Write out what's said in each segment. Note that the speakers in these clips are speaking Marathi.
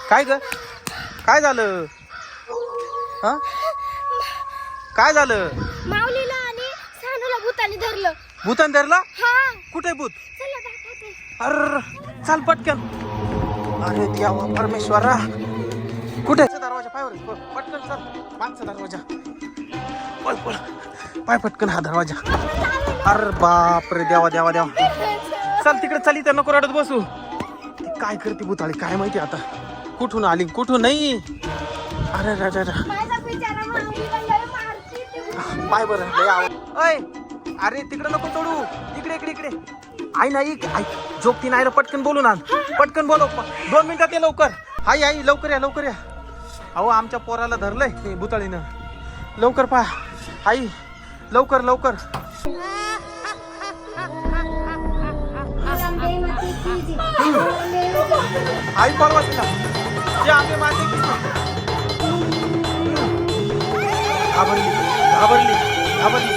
काय ग काय झालं हा काय झालं माऊलीला आणि सानूला भूताने धरलं. भूतान धरला हा कुठे भूत चला दाखवते. अर चाल पटकन अरे देवा परमेश्वरा कुठे दरवाजा पायवर पटकन चल मागचा दरवाजा पळ पळ पाय पटकन हा दरवाजा अरे बाप रे देवा देवा देवा चल तिकडे चल इथं नको रडत बसू ती काय करते भूताळी काय माहिती आता कुठून आली कुठून नाही अरे रे माझा बिचारा माऊलीला लय मारते ती. पाय बरं लय आवाज अय अरे तिकडे नको तोडू इकडे इकडे इकडे आई नाही आई जोगती नाही पटकन बोलू ना पटकन बोलव 2 मिनिटात ये लवकर आई आई लवकर या अहो आमच्या पोराला धरलंय ते भुताळीनं लवकर पहा आई लवकर लवकर आई परवा तिला जे आम्ही मागे घाबरली घाबरली घाबरली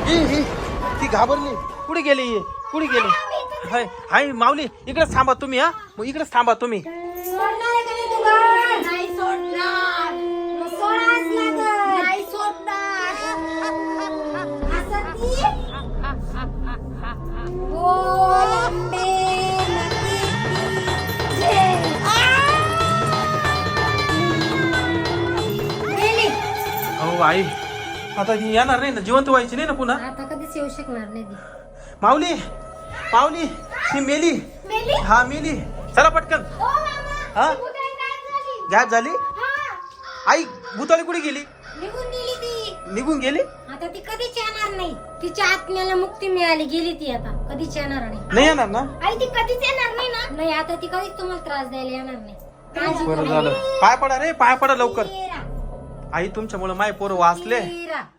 ही ती घाबरली कुठे गेली हाय हाय माऊली इकडेच थांबा तुम्ही हा मग इकडेच थांबा तुम्ही सोडणार आहे का नाही तुला? नाही सोडणार. मग सोडाच लागल. नाही सोडणार. असं ती? बोल अंबे, नदी की जय. गेली. अहो आई आता ती येणार नाही ना जिवंत व्हायची नाही ना पुन्हा आता कधीच येऊ शकणार नाही ती. माऊली माऊली ती मेली मेली? हा मेली चला पटकन ओ मामा, हा? ती भुताई गायब झाली. गॅस झाली हा, आई भूताळी कुठे गेली निघून गेली ती. निघून गेली आता ती कधीच येणार नाही. तिच्या आत्म्याला मुक्ती मिळाली गेली ती आता कधीच येणार नाही. नाही येणार ना आई ती कधीच येणार नाही ना. नाही आता ती कधीच तुम्हाला त्रास द्यायला येणार नाही. काळजी बरं करू. झालं पाय पडा रे पाय पडा लवकर मीरा, आई तुमच्यामुळे माय पोरं वाचले मीरा.